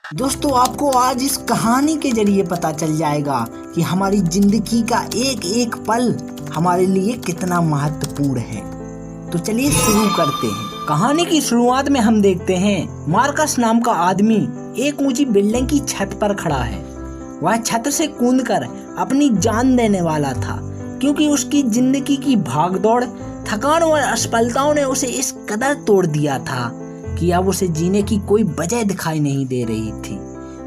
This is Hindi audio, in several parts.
दोस्तों, आपको आज इस कहानी के जरिए पता चल जाएगा कि हमारी जिंदगी का एक एक पल हमारे लिए कितना महत्वपूर्ण है। तो चलिए शुरू करते हैं। कहानी की शुरुआत में हम देखते हैं मार्कस नाम का आदमी एक ऊंची बिल्डिंग की छत पर खड़ा है। वह छत से कूदकर अपनी जान देने वाला था, क्योंकि उसकी जिंदगी की भागदौड़, थकान और असफलताओं ने उसे इस कदर तोड़ दिया था कि अब उसे जीने की कोई वजह दिखाई नहीं दे रही थी।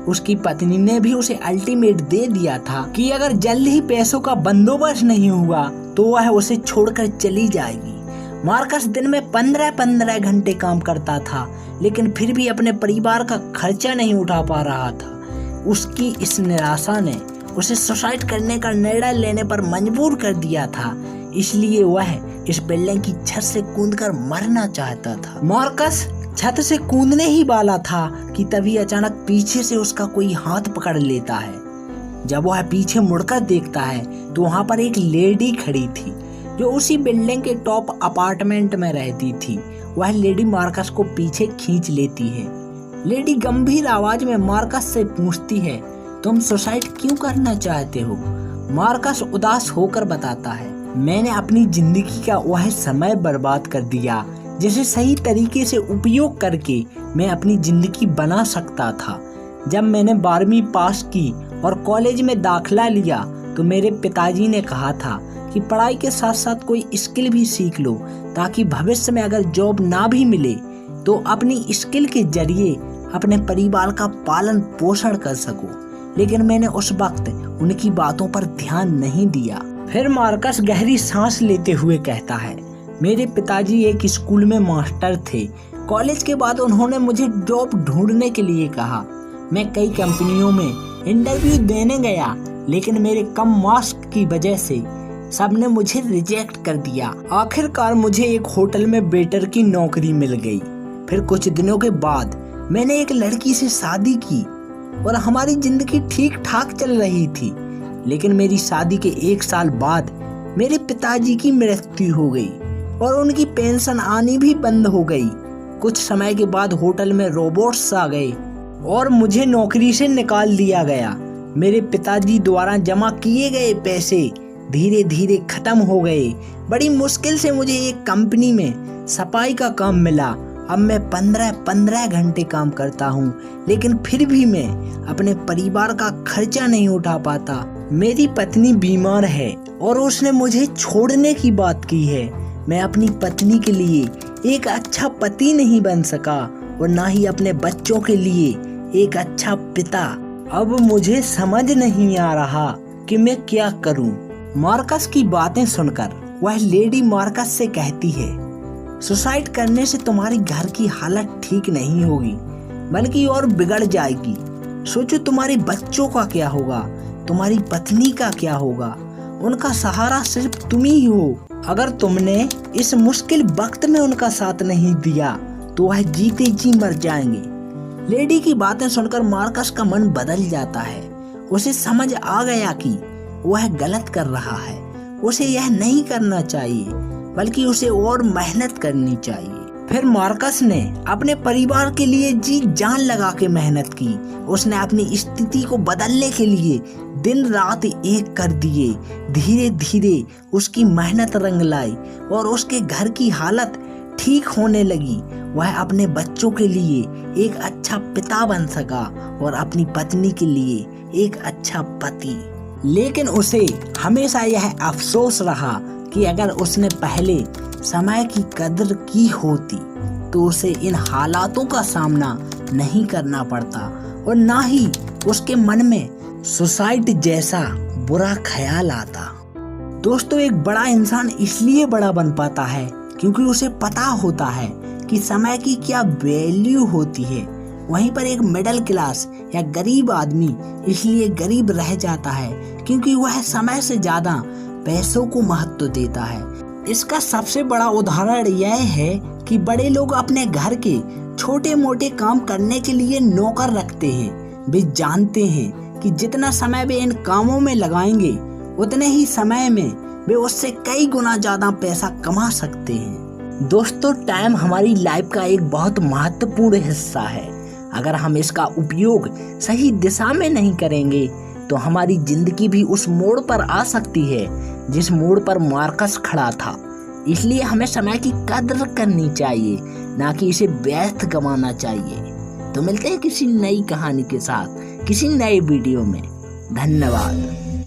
उसकी पत्नी ने भी उसे अल्टीमेट दे दिया था कि अगर जल्द ही पैसों का बंदोबस्त नहीं हुआ तो वह उसे छोड़कर चली जाएगी। मार्कस दिन में 15-15 घंटे काम करता था, लेकिन फिर भी अपने परिवार का खर्चा नहीं उठा पा रहा था। उसकी इस निराशा ने उसे सुसाइड करने का निर्णय लेने पर मजबूर कर दिया था, इसलिए वह इस बिल्डिंग की छत से कूदकर मरना चाहता था। मार्कस छत से कूदने ही वाला था कि तभी अचानक पीछे से उसका कोई हाथ पकड़ लेता है। जब वह पीछे मुड़कर देखता है तो वहाँ पर एक लेडी खड़ी थी जो उसी बिल्डिंग के टॉप अपार्टमेंट में रहती थी। वह लेडी मार्कस को पीछे खींच लेती है। लेडी गंभीर आवाज में मार्कस से पूछती है, तुम सुसाइड क्यों करना चाहते हो? मार्कस उदास होकर बताता है, मैंने अपनी जिंदगी का वह समय बर्बाद कर दिया जिसे सही तरीके से उपयोग करके मैं अपनी जिंदगी बना सकता था। जब मैंने 12वीं पास की और कॉलेज में दाखिला लिया तो मेरे पिताजी ने कहा था कि पढ़ाई के साथ साथ कोई स्किल भी सीख लो, ताकि भविष्य में अगर जॉब ना भी मिले तो अपनी स्किल के जरिए अपने परिवार का पालन पोषण कर सको। लेकिन मैंने उस वक्त उनकी बातों पर ध्यान नहीं दिया। फिर मार्कस गहरी सांस लेते हुए कहता है, मेरे पिताजी एक स्कूल में मास्टर थे। कॉलेज के बाद उन्होंने मुझे जॉब ढूंढने के लिए कहा। मैं कई कंपनियों में इंटरव्यू देने गया, लेकिन मेरे कम मार्क्स की वजह से सबने मुझे रिजेक्ट कर दिया। आखिरकार मुझे एक होटल में वेटर की नौकरी मिल गई। फिर कुछ दिनों के बाद मैंने एक लड़की से शादी की और हमारी जिंदगी ठीक ठाक चल रही थी। लेकिन मेरी शादी के 1 साल बाद मेरे पिताजी की मृत्यु हो गई और उनकी पेंशन आनी भी बंद हो गई। कुछ समय के बाद होटल में रोबोट्स आ गए और मुझे नौकरी से निकाल दिया गया। मेरे पिताजी द्वारा जमा किए गए पैसे धीरे धीरे खत्म हो गए। बड़ी मुश्किल से मुझे एक कंपनी में सफाई का काम मिला। अब मैं 15-15 घंटे काम करता हूँ, लेकिन फिर भी मैं अपने परिवार का खर्चा नहीं उठा पाता। मेरी पत्नी बीमार है और उसने मुझे छोड़ने की बात की है। मैं अपनी पत्नी के लिए एक अच्छा पति नहीं बन सका और ना ही अपने बच्चों के लिए एक अच्छा पिता। अब मुझे समझ नहीं आ रहा कि मैं क्या करूं। मार्कस की बातें सुनकर वह लेडी मार्कस से कहती है, सुसाइड करने से तुम्हारी घर की हालत ठीक नहीं होगी, बल्कि और बिगड़ जाएगी। सोचो तुम्हारे बच्चों का क्या होगा, तुम्हारी पत्नी का क्या होगा। उनका सहारा सिर्फ तुम ही हो। अगर तुमने इस मुश्किल वक्त में उनका साथ नहीं दिया तो वह जीते जी मर जाएंगे। लेडी की बातें सुनकर मार्कस का मन बदल जाता है। उसे समझ आ गया कि वह गलत कर रहा है। उसे यह नहीं करना चाहिए, बल्कि उसे और मेहनत करनी चाहिए। फिर मार्कस ने अपने परिवार के लिए जी जान लगा के मेहनत की। उसने अपनी स्थिति को बदलने के लिए दिन रात एक कर दिए। धीरे धीरे उसकी मेहनत रंग लाई और उसके घर की हालत ठीक होने लगी। वह अपने बच्चों के लिए एक अच्छा पिता बन सका और अपनी पत्नी के लिए एक अच्छा पति। लेकिन उसे हमेशा यह अफसोस रहा कि अगर उसने पहले समय की कदर की होती तो उसे इन हालातों का सामना नहीं करना पड़ता और ना ही उसके मन में सुसाइड जैसा बुरा ख्याल आता। दोस्तों, एक बड़ा इंसान इसलिए बड़ा बन पाता है क्योंकि उसे पता होता है कि समय की क्या वैल्यू होती है। वहीं पर एक मिडिल क्लास या गरीब आदमी इसलिए गरीब रह जाता है क्योंकि वह समय से ज्यादा पैसों को महत्व देता है। इसका सबसे बड़ा उदाहरण यह है कि बड़े लोग अपने घर के छोटे मोटे काम करने के लिए नौकर रखते हैं। वे जानते हैं कि जितना समय वे इन कामों में लगाएंगे उतने ही समय में वे उससे कई गुना ज्यादा पैसा कमा सकते हैं। दोस्तों, टाइम हमारी लाइफ का एक बहुत महत्वपूर्ण हिस्सा है। अगर हम इसका उपयोग सही दिशा में नहीं करेंगे तो हमारी जिंदगी भी उस मोड़ पर आ सकती है जिस मोड़ पर मार्कस खड़ा था। इसलिए हमें समय की कद्र करनी चाहिए, ना कि इसे व्यर्थ गंवाना चाहिए। तो मिलते हैं किसी नई कहानी के साथ, किसी नए वीडियो में। धन्यवाद।